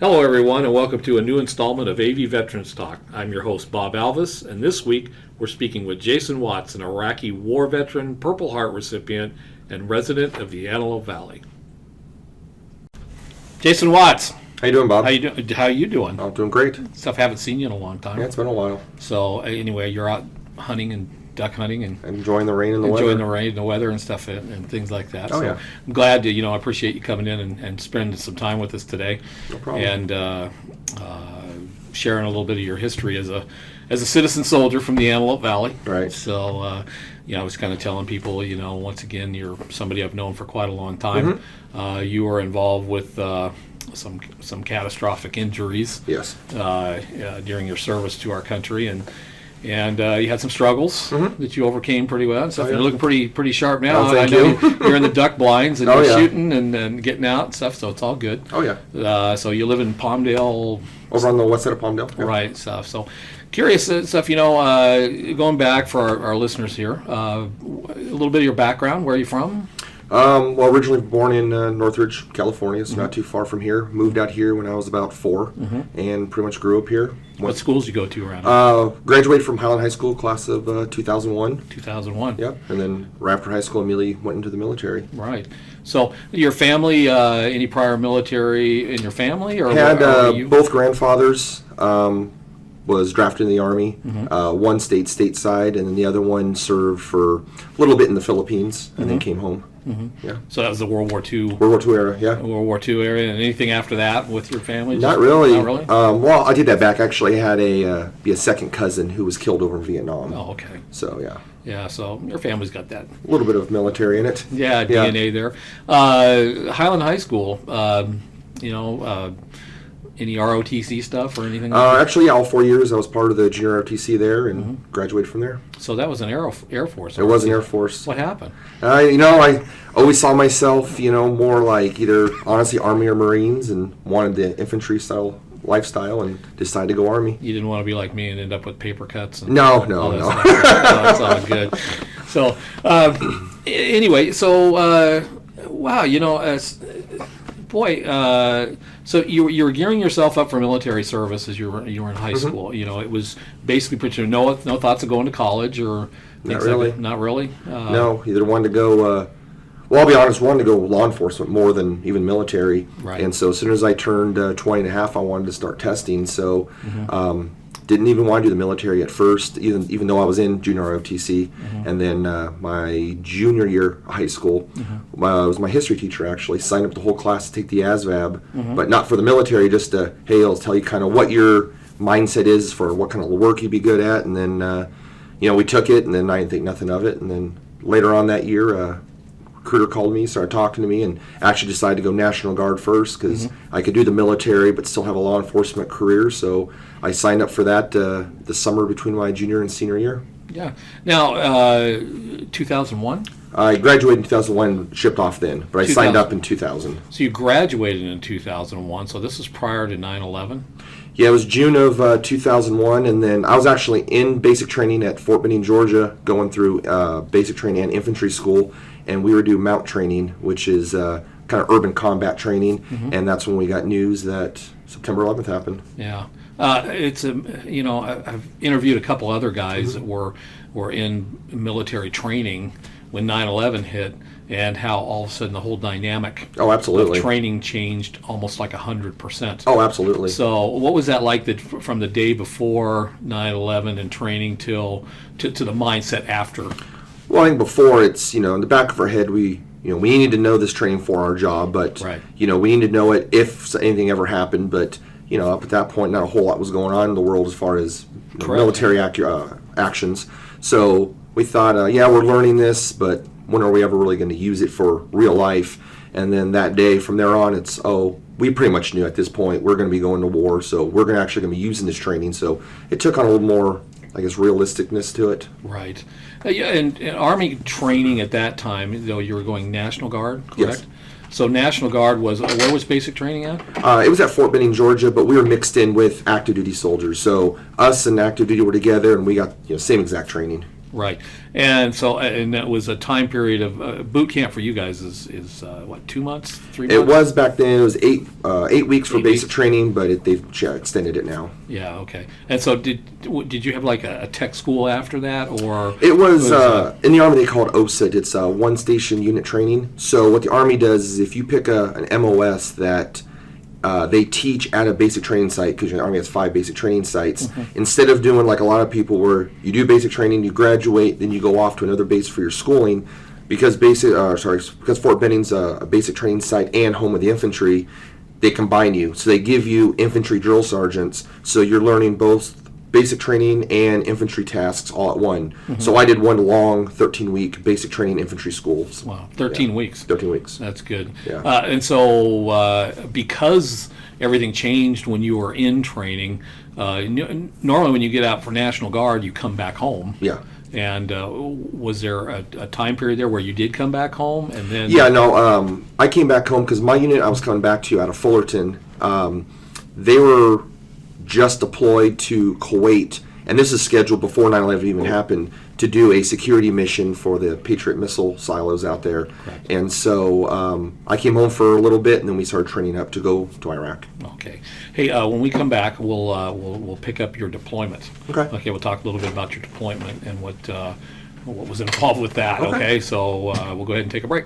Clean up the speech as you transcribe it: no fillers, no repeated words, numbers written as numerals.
Hello, everyone, and welcome to a new installment of AV Veterans Talk. I'm your host, Bob Alvis, and this week we're speaking with Jasen Watts, an Iraqi war veteran, Purple Heart recipient, and resident of the Antelope Valley. Jasen Watts. How you doing, Bob? How you doing? I'm doing great. Haven't seen you in a long time. Yeah, it's been a while. So anyway, you're out hunting and duck hunting and enjoying the rain and the weather. Enjoying the rain and the weather and stuff and things like that. Oh, so yeah. I'm glad to, I appreciate you coming in and spending some time with us today. No problem. And sharing a little bit of your history as a citizen soldier from the Antelope Valley. Right. So, I was kind of telling people, once again, you're somebody I've known for quite a long time. Mm-hmm. You were involved with some catastrophic injuries. Yes. During your service to our country, and you had some struggles that you overcame pretty well. So You're looking pretty sharp now. Oh, thank I know you. You're in the duck blinds and Oh, you're yeah. shooting and getting out and stuff. So it's all good. Oh, yeah. So you live in Palmdale, Over on the west side of Palmdale. Yeah. right? Stuff. So curious stuff. Going back for our listeners here, a little bit of your background. Where are you from? Well, originally born in Northridge, California, so not too far from here. Moved out here when I was about 4, and pretty much grew up here. What schools did you go to around? Graduated from Highland High School, class of 2001. 2001. Yep. And then right after high school, immediately went into the military. Right. So your family, any prior military in your family, or Had were you? both grandfathers. Was drafted in the Army. One stayed stateside, and then the other one served for a little bit in the Philippines, and then came home. Yeah. So that was the World War II. World War II era, yeah. World War II area, and anything after that with your family? Not really. Not really? Well, I did that back. Actually, I had a second cousin who was killed over in Vietnam. Oh, okay. So, yeah. Yeah, so your family's got that. A little bit of military in it. Yeah, Yeah. DNA there. Highland High School, any ROTC stuff or anything? Actually, yeah, all 4 years I was part of the junior ROTC there and graduated from there. So that was an Air Force. It was an Air Force. What happened? I always saw myself, more like either, honestly, Army or Marines, and wanted the infantry style lifestyle and decided to go Army. You didn't want to be like me and end up with paper cuts? And No. That's all good. So, anyway, wow, so you were gearing yourself up for military service as you were in high school. It was basically put you no thoughts of going to college or things Not really. like that. Not really. No, either wanted to go. Well, I'll be honest, wanted to go law enforcement more than even military. Right. And so as soon as I turned 20 and a half, I wanted to start testing. So didn't even want to do the military at first, even though I was in junior ROTC. And then my junior year of high school, was my history teacher actually signed up the whole class to take the ASVAB, but not for the military, just to, hey, I'll tell you kind of what your mindset is for what kind of work you'd be good at. And then, we took it, and then I didn't think nothing of it. And then later on that year, recruiter called me, started talking to me, and actually decided to go National Guard first because I could do the military but still have a law enforcement career. So I signed up for that the summer between my junior and senior year. Yeah. Now, 2001? I graduated in 2001, shipped off then, but I signed up in 2000. So you graduated in 2001, so this was prior to 9/11? Yeah, it was June of 2001, and then I was actually in basic training at Fort Benning, Georgia, going through basic training and infantry school, and we were doing mount training, which is kind of urban combat training, and that's when we got news that September 11th happened. Yeah. I've interviewed a couple other guys that were in military training when 9/11 hit, and how all of a sudden the whole dynamic absolutely. of training changed almost like 100%. Oh, absolutely. So what was that like from the day before 9/11 and training to the mindset after? Well, I think before, it's, in the back of our head, we needed to know this training for our job, but, Right. we needed to know it if anything ever happened, but, up at that point, not a whole lot was going on in the world as far as military actions. So we thought, we're learning this, but when are we ever really going to use it for real life? And then that day, from there on, it's, we pretty much knew at this point we're going to be going to war, so we're actually going to be using this training. So it took on a little more, I guess, realisticness to it. Right. Yeah, and Army training at that time, though, you were going National Guard, correct? Yes. So National Guard where was basic training at? It was at Fort Benning, Georgia, but we were mixed in with active duty soldiers. So us and active duty were together, and we got same exact training. Right. And so, and that was a time period of boot camp for you guys is what, 2 months, 3 months? It was back then. It was 8 weeks for 8 basic weeks. training, but they've extended it now. Yeah. Okay. And so, did you have like a tech school after that, or It was in the Army they call it OSUT. It's one station unit training. So what the Army does is if you pick an MOS that they teach at a basic training site, because the Army has 5 basic training sites, instead of doing like a lot of people where you do basic training, you graduate, then you go off to another base for your schooling, because because Fort Benning's a basic training site and home of the infantry, they combine you. So they give you infantry drill sergeants, so you're learning both basic training and infantry tasks all at one. So I did one long 13-week basic training infantry schools. wow, 13 weeks? 13 weeks. That's good. Yeah. And so, because everything changed when you were in training, normally when you get out for National Guard, you come back home. Yeah. And was there a time period there where you did come back home, and then? Yeah, no, I came back home because my unit I was coming back to out of Fullerton, they were just deployed to Kuwait, and this is scheduled before 9/11 even happened, to do a security mission for the Patriot missile silos out there. Correct. And so I came home for a little bit, and then we started training up to go to Iraq. Okay. Hey, when we come back, we'll pick up your deployment. Okay. Okay. We'll talk a little bit about your deployment and what was involved with that. Okay. So we'll go ahead and take a break.